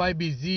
YBZ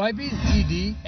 YBZD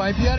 YBR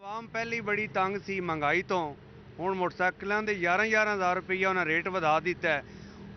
ਆਵਾਮ ਪਹਿਲੀ ਬੜੀ ਤੰਗ ਸੀ ਮਹਿੰਗਾਈ ਤੋਂ। ਹੁਣ ਮੋਟਰਸਾਈਕਲਾਂ ਦੇ 11,000 ਰੁਪਈਆ ਉਹਨਾਂ ਰੇਟ ਵਧਾ ਦਿੱਤਾ ਹੈ।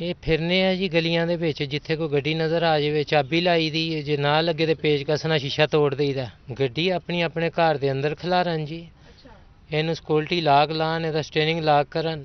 ਇਹ ਫਿਰਨੇ ਆ ਜੀ ਗਲੀਆਂ ਦੇ ਵਿੱਚ, ਜਿੱਥੇ ਕੋਈ ਗੱਡੀ ਨਜ਼ਰ ਆ ਜਾਵੇ ਚਾਬੀ ਲਾਈ ਦੀ ਹੈ, ਜੇ ਨਾ ਲੱਗੇ ਤੇ ਪੇਚਕਸ ਨਾਲ ਸ਼ੀਸ਼ਾ ਤੋੜ ਦੇਈਦਾ। ਗੱਡੀ ਆਪਣੀ ਆਪਣੇ ਘਰ ਦੇ ਅੰਦਰ ਖਿਲਾਰਨ ਜੀ, ਇਹਨੂੰ ਸਿਕਿਉਰਿਟੀ ਲਾਕ ਲਾਣ, ਇਹਦਾ ਸਟੀਅਰਿੰਗ ਲਾਕ ਕਰਨ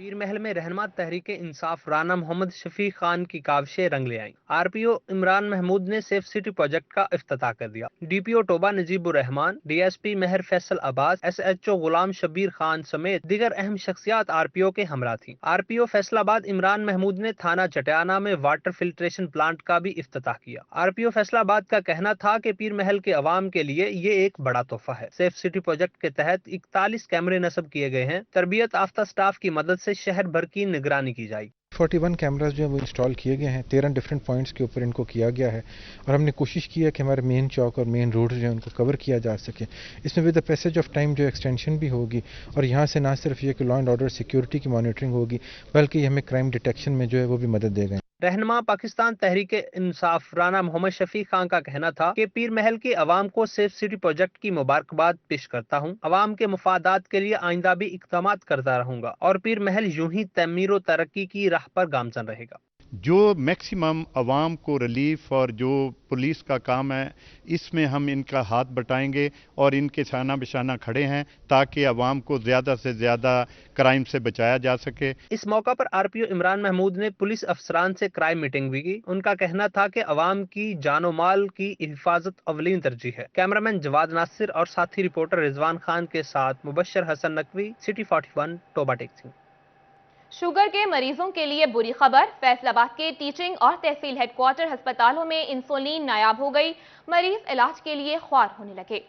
پیر محل میں رہنما تحریک انصاف رانا محمد شفیق خان کی کاوشیں رنگ لے آئیں۔ آر پی او عمران محمود نے سیف سٹی پروجیکٹ کا افتتاح کر دیا۔ ڈی پی او ٹوبہ نجیب الرحمان، ڈی ایس پی مہر فیصل عباس، S H O Ghulam Shabbir Khan سمیت دیگر اہم شخصیات آر پی او کے ہمراہ تھیں۔ آر پی او فیصل آباد عمران محمود نے تھانہ چٹیانہ میں واٹر فلٹریشن پلانٹ کا بھی افتتاح کیا۔ آر پی او فیصل آباد کا کہنا تھا کہ پیر محل کے عوام کے لیے یہ ایک بڑا تحفہ ہے۔ سیف سٹی پروجیکٹ کے تحت 41 کیمرے نصب کیے گئے ہیں۔ تربیت یافتہ اسٹاف کی مدد سے شہر بھر کی نگرانی کی جائے گی۔ 41 کیمراز جو ہیں وہ انسٹال کیے گئے ہیں، 13 ڈفرینٹ پوائنٹس کے اوپر ان کو کیا گیا ہے، اور ہم نے کوشش کی ہے کہ ہمارے مین چوک اور مین روڈ جو ہیں ان کو کور کیا جا سکے۔ اس میں with the passage of time جو ایکسٹینشن بھی ہوگی، اور یہاں سے نہ صرف یہ کہ لا اینڈ آرڈر سیکیورٹی کی مانیٹرنگ ہوگی، بلکہ یہ ہمیں کرائم ڈیٹیکشن میں جو ہے وہ بھی مدد دے گا۔ رہنما پاکستان تحریک انصاف رانا محمد شفیق خان کا کہنا تھا کہ پیر محل کے عوام کو سیف سٹی پروجیکٹ کی مبارکباد پیش کرتا ہوں۔ عوام کے مفادات کے لیے آئندہ بھی اقدامات کرتا رہوں گا، اور پیر محل یوں ہی تعمیر و ترقی کی راہ پر گامزن رہے گا۔ جو میکسیمم عوام کو ریلیف اور جو پولیس کا کام ہے، اس میں ہم ان کا ہاتھ بٹائیں گے اور ان کے شانہ بشانہ کھڑے ہیں تاکہ عوام کو زیادہ سے زیادہ کرائم سے بچایا جا سکے۔ اس موقع پر آر پی او عمران محمود نے پولیس افسران سے کرائم میٹنگ بھی کی۔ ان کا کہنا تھا کہ عوام کی جان و مال کی حفاظت اولین ترجیح ہے۔ کیمرامین جواد ناصر اور ساتھی رپورٹر رضوان خان کے ساتھ مبشر حسن نقوی، سٹی 41 ٹوبہ ٹیکسی۔ شوگر کے مریضوں کے لیے بری خبر، فیصل آباد کے ٹیچنگ اور تحصیل ہیڈ کوارٹر ہسپتالوں میں انسولین نایاب ہو گئی، مریض علاج کے لیے خوار ہونے لگے۔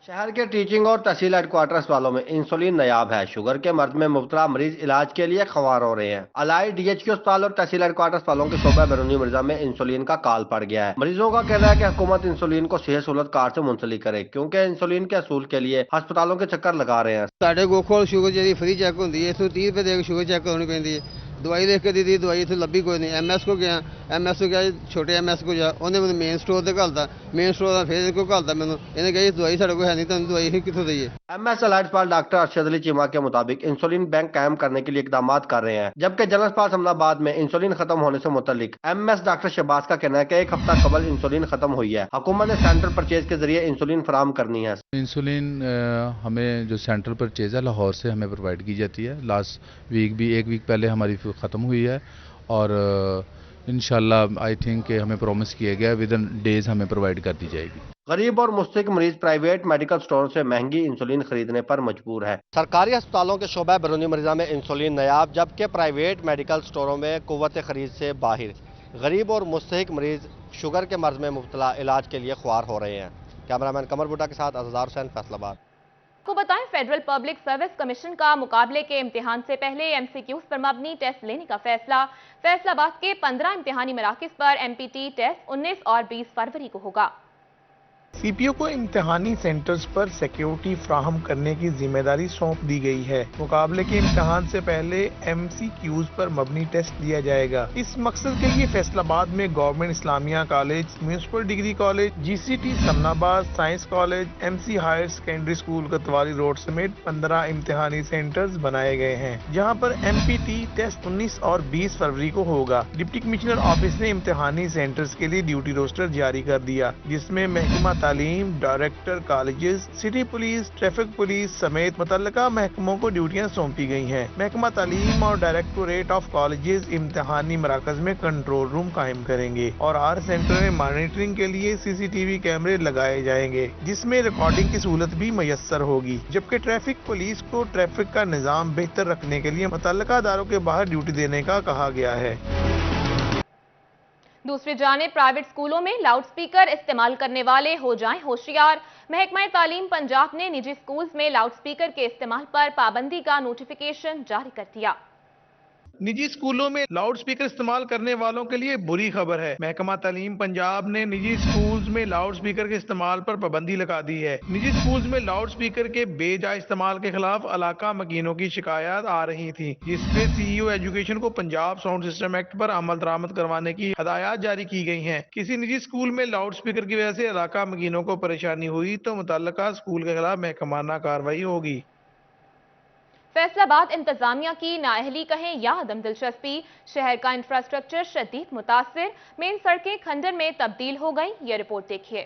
شہر کے ٹیچنگ اور تحصیل ہیڈ کوارٹر اسپتالوں میں انسولین نایاب ہے۔ شوگر کے مرض میں مبتلا مریض علاج کے لیے خوار ہو رہے ہیں۔ الائی ڈی ایچ کیو اسپتال اور تحصیل ہیڈ کوارٹر اسپتالوں کے شعبہ بیرونی مرضہ میں انسولین کا کال پڑ گیا ہے۔ مریضوں کا کہنا ہے کہ حکومت انسولین کو صحت سہولت کارڈ سے منسلک کرے، کیونکہ انسولین کے حصول کے لیے ہسپتالوں کے چکر لگا رہے ہیں۔ ساڈے کول شوگر جی فری چیک ہوتی ہے، 130 روپے دے کے شوگر چیک کرانی پڑتی ہے۔ دوائی دیکھ کے دی دوائی اتنے لبھی کوئی نہیں۔ ایم ایس کو گیا، ایم ایس کو گیا چھوٹے ایم ایس کو جا، انہیں مجھے مین سٹور سے گھلتا، مین سٹور کا پھر کو گھلتا مینوں، انہیں کہا دوائی سارے کو ہے نہیں، تمہیں دوائی کتوں دئیے۔ ایم ایس الائٹ اسپتال ڈاکٹر ارشد علی چیمہ کے مطابق انسولین بینک قائم کرنے کے لیے اقدامات کر رہے ہیں، جبکہ جنرل اسپتال سمنا آباد میں انسولین ختم ہونے سے متعلق ایم ایس ڈاکٹر شہباز کا کہنا ہے کہ 1 ہفتہ قبل انسولین ختم ہوئی ہے۔ حکومت نے سینٹرل پرچیز کے ذریعے انسولین فراہم کرنی ہے۔ انسولین ہمیں جو سینٹرل پرچیز ہے لاہور سے ہمیں پرووائڈ کی جاتی ہے۔ لاسٹ ویک بھی 1 ویک پہلے ہماری ختم ہوئی ہے، اور انشاءاللہ آئی تھنک کہ ہمیں پرومس کیا گیا ہے ودن ڈیز ہمیں پرووائڈ کر دی جائے گی۔ غریب اور مستحق مریض پرائیویٹ میڈیکل سٹوروں سے مہنگی انسولین خریدنے پر مجبور ہے۔ سرکاری ہسپتالوں کے شعبہ بیرونی مرضہ میں انسولین نایاب، جبکہ پرائیویٹ میڈیکل سٹوروں میں قوت خرید سے باہر۔ غریب اور مستحق مریض شوگر کے مرض میں مبتلا علاج کے لیے خوار ہو رہے ہیں۔ کیمرامین قمر بڈھا کے ساتھ اظہار حسین، فیصل آباد۔ کو بتائیں، فیڈرل پبلک سروس کمیشن کا مقابلے کے امتحان سے پہلے ایم سی کیوز پر مبنی ٹیسٹ لینے کا فیصلہ۔ فیصل آباد کے 15 امتحانی مراکز پر ایم پی ٹی ٹیسٹ 19 اور 20 فروری کو ہوگا۔ سی پی او کو امتحانی سینٹرز پر سیکیورٹی فراہم کرنے کی ذمہ داری سونپ دی گئی ہے۔ مقابلے کے امتحان سے پہلے ایم سی کیوز پر مبنی ٹیسٹ لیا جائے گا۔ اس مقصد کے لیے فیصل آباد میں government Islamia college, municipal degree college, G C T Samanabad science college, M C higher secondary school Kotwali road سمیت 15 امتحانی سینٹرز بنائے گئے ہیں، جہاں پر ایم پی ٹی ٹیسٹ 19 اور 20 فروری کو ہوگا۔ ڈپٹی کمشنر آفس نے امتحانی سینٹرز کے لیے ڈیوٹی روسٹر جاری کر دیا، جس میں محکمہ تعلیم، director colleges, city police, traffic police سمیت متعلقہ محکموں کو ڈیوٹیاں سونپی گئی ہیں۔ محکمہ تعلیم اور ڈائریکٹوریٹ آف کالجز امتحانی مراکز میں کنٹرول روم قائم کریں گے، اور ہر سینٹر میں مانیٹرنگ کے لیے سی سی ٹی وی کیمرے لگائے جائیں گے، جس میں ریکارڈنگ کی سہولت بھی میسر ہوگی، جبکہ ٹریفک پولیس کو ٹریفک کا نظام بہتر رکھنے کے لیے متعلقہ اداروں کے باہر ڈیوٹی دینے کا کہا گیا ہے۔ دوسری جانب پرائیویٹ سکولوں میں لاؤڈ سپیکر استعمال کرنے والے ہو جائیں ہوشیار۔ محکمہ تعلیم پنجاب نے نجی سکولز میں لاؤڈ سپیکر کے استعمال پر پابندی کا نوٹیفیکیشن جاری کر دیا۔ نجی سکولوں میں لاؤڈ سپیکر استعمال کرنے والوں کے لیے بری خبر ہے۔ محکمہ تعلیم پنجاب نے نجی سکولز میں لاؤڈ سپیکر کے استعمال پر پابندی لگا دی ہے۔ نجی سکولز میں لاؤڈ سپیکر کے بے جا استعمال کے خلاف علاقہ مکینوں کی شکایات آ رہی تھیں، جس پہ سی ای او ایجوکیشن کو پنجاب ساؤنڈ سسٹم ایکٹ پر عمل درآمد کروانے کی ہدایات جاری کی گئی ہیں۔ کسی نجی سکول میں لاؤڈ سپیکر کی وجہ سے علاقہ مکینوں کو پریشانی ہوئی تو متعلقہ سکول کے خلاف محکمانہ کارروائی ہوگی۔ فیصل آباد انتظامیہ کی نااہلی کہیں یا عدم دلچسپی، شہر کا انفراسٹرکچر شدید متاثر، مین سڑکیں کھنڈر میں تبدیل ہو گئیں، یہ رپورٹ دیکھیے۔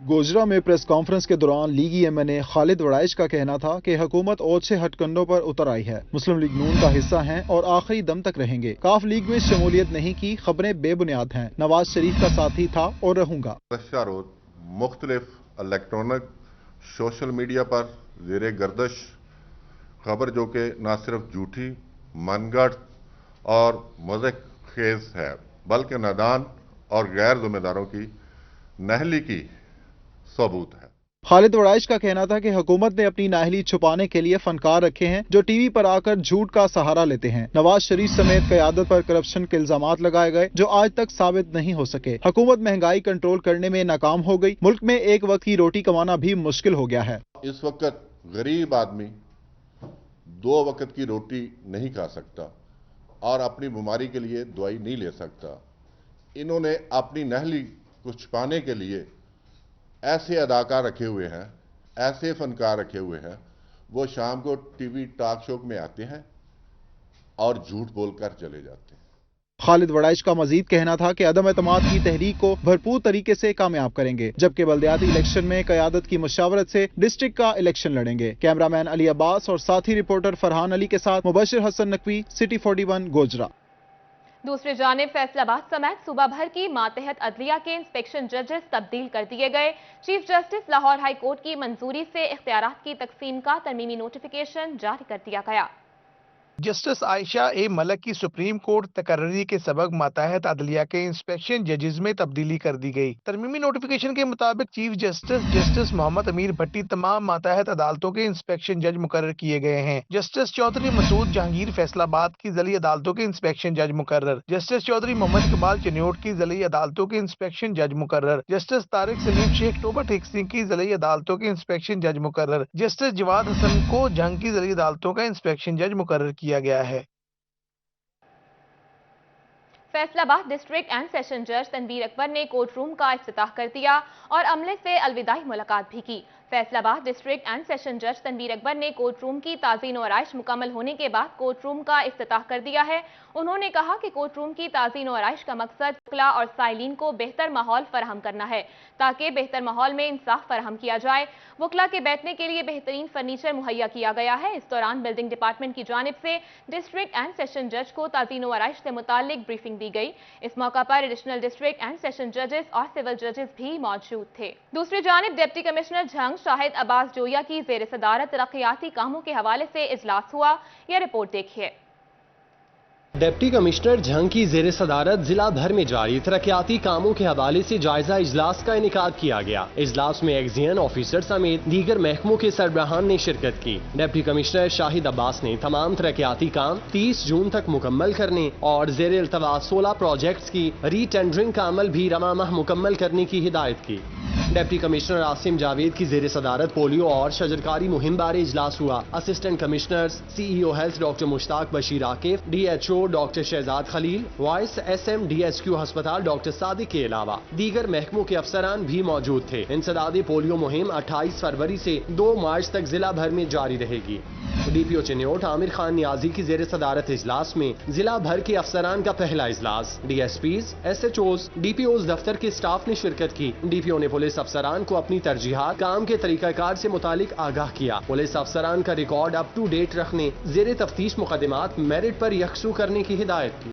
گوجرا میں پریس کانفرنس کے دوران لیگی ایم این اے خالد وڑائچ کا کہنا تھا کہ حکومت اوچھے ہٹ کنڈوں پر اتر آئی ہے، مسلم لیگ نون کا حصہ ہیں اور آخری دم تک رہیں گے۔ کاف لیگ میں شمولیت نہیں کی، خبریں بے بنیاد ہیں، نواز شریف کا ساتھی تھا اور رہوں گا۔ گزشتہ روز مختلف الیکٹرانک سوشل میڈیا پر زیر گردش خبر جو کہ نہ صرف جھوٹی، من گھڑت اور مضحک خیز ہے بلکہ نادان اور غیر ذمہ داروں کی نااہلی کی ثبوت ہے۔ خالد وڑائچ کا کہنا تھا کہ حکومت نے اپنی نااہلی چھپانے کے لیے فنکار رکھے ہیں جو ٹی وی پر آ کر جھوٹ کا سہارا لیتے ہیں۔ نواز شریف سمیت قیادت پر کرپشن کے الزامات لگائے گئے جو آج تک ثابت نہیں ہو سکے۔ حکومت مہنگائی کنٹرول کرنے میں ناکام ہو گئی، ملک میں ایک وقت کی روٹی کمانا بھی مشکل ہو گیا ہے۔ اس وقت غریب آدمی 2 وقت کی روٹی نہیں کھا سکتا اور اپنی بیماری کے لیے دوائی نہیں لے سکتا۔ انہوں نے اپنی نااہلی کو چھپانے کے لیے ایسے اداکار رکھے ہوئے ہیں، ایسے فنکار رکھے ہوئے ہیں، وہ شام کو ٹی وی ٹاک شو میں آتے ہیں اور جھوٹ بول کر چلے جاتے ہیں۔ خالد وڑائچ کا مزید کہنا تھا کہ عدم اعتماد کی تحریک کو بھرپور طریقے سے کامیاب کریں گے، جبکہ بلدیاتی الیکشن میں قیادت کی مشاورت سے ڈسٹرکٹ کا الیکشن لڑیں گے۔ کیمرہ مین علی عباس اور ساتھی رپورٹر فرحان علی کے ساتھ مبشر حسن نقوی، سٹی 41 گوجرا۔ دوسری جانب فیصل آباد سمیت صوبہ بھر کی ماتحت عدلیہ کے انسپیکشن ججز تبدیل کر دیے گئے۔ Chief justice Lahore high court کی منظوری سے اختیارات کی تقسیم کا ترمیمی نوٹیفیکیشن جاری کر دیا گیا۔ جسٹس عائشہ اے ملک کی سپریم کورٹ تقرری کے سبق ماتحت عدلیہ کے انسپیکشن ججز میں تبدیلی کر دی گئی۔ ترمیمی نوٹیفیکیشن کے مطابق چیف جسٹس محمد امیر بھٹی تمام ماتحت عدالتوں کے انسپیکشن جج مقرر کیے گئے ہیں۔ جسٹس چودھری مسعود جہانگیر فیصل آباد کی ضلعی عدالتوں کے انسپیکشن جج مقرر۔ جسٹس چودھری محمد اقبال چنیوٹ کی ضلعی عدالتوں کے انسپیکشن جج مقرر۔ جسٹس طارق سلیم شیخ ٹوبہ ٹھیک سنگھ کی ضلعی عدالتوں کے انسپیکشن جج مقرر۔ جسٹس جواد حسن کو جنگ کی ضلعی عدالتوں کا انسپیکشن جج مقرر کیا گیا ہے۔ فیصل آباد ڈسٹرکٹ اینڈ سیشن جج تنویر اکبر نے کورٹ روم کا افتتاح کر دیا اور عملے سے الوداعی ملاقات بھی کی۔ فیصل آباد ڈسٹرکٹ اینڈ سیشن جج تنویر اکبر نے کورٹ روم کی تعزین و آرائش مکمل ہونے کے بعد کورٹ روم کا افتتاح کر دیا ہے۔ انہوں نے کہا کہ کورٹ روم کی تعزین و آرائش کا مقصد وکلا اور سائلین کو بہتر ماحول فراہم کرنا ہے تاکہ بہتر ماحول میں انصاف فراہم کیا جائے۔ وکلا کے بیٹھنے کے لیے بہترین فرنیچر مہیا کیا گیا ہے۔ اس دوران بلڈنگ ڈپارٹمنٹ کی جانب سے ڈسٹرکٹ اینڈ سیشن جج کو تعزین و آرائش سے متعلق بریفنگ دی گئی۔ اس موقع پر ایڈیشنل ڈسٹرکٹ اینڈ سیشن ججز اور سول ججز بھی موجود تھے۔ دوسری جانب ڈپٹی کمشنر جھنگ شاہد عباس جویا کی زیر صدارت ترقیاتی کاموں کے حوالے سے اجلاس ہوا۔ یہ رپورٹ دیکھیے۔ ڈپٹی کمشنر جھنگ کی زیر صدارت ضلع بھر میں جاری ترقیاتی کاموں کے حوالے سے جائزہ اجلاس کا انعقاد کیا گیا۔ اجلاس میں ایکزین آفیسر سمیت دیگر محکموں کے سربراہان نے شرکت کی۔ ڈپٹی کمشنر شاہد عباس نے تمام ترقیاتی کام 30 جون تک مکمل کرنے اور زیر التواء 16 پروجیکٹس کی ری ٹینڈرنگ کا عمل بھی رواں ماہ مکمل کرنے کی ہدایت کی۔ ڈپٹی کمشنر عاصم جاوید کی زیر صدارت پولیو اور شجرکاری مہم بارے اجلاس ہوا۔ Assistant commissioners C E O health doctor Mushtaq Bashir Aqif, D H O doctor Shahzad Khalil, vice S M D S Q ہسپتال ڈاکٹر صادق کے علاوہ دیگر محکموں کے افسران بھی موجود تھے۔ انسداد پولیو مہم 28 فروری سے 2 مارچ تک ضلع بھر میں جاری رہے گی۔ ڈی پی او چنیوٹ عامر خان نیازی کی زیر صدارت اجلاس میں ضلع بھر کے افسران کا پہلا اجلاس۔ D S Ps, S H Os, D P Os دفتر کے اسٹاف نے شرکت کی۔ ڈی پی او نے پولیس افسران کو اپنی ترجیحات، کام کے طریقہ کار سے متعلق آگاہ کیا۔ پولیس افسران کا ریکارڈ اپ ٹو ڈیٹ رکھنے، زیر تفتیش مقدمات میرٹ پر یکسو کرنے کی ہدایت کی۔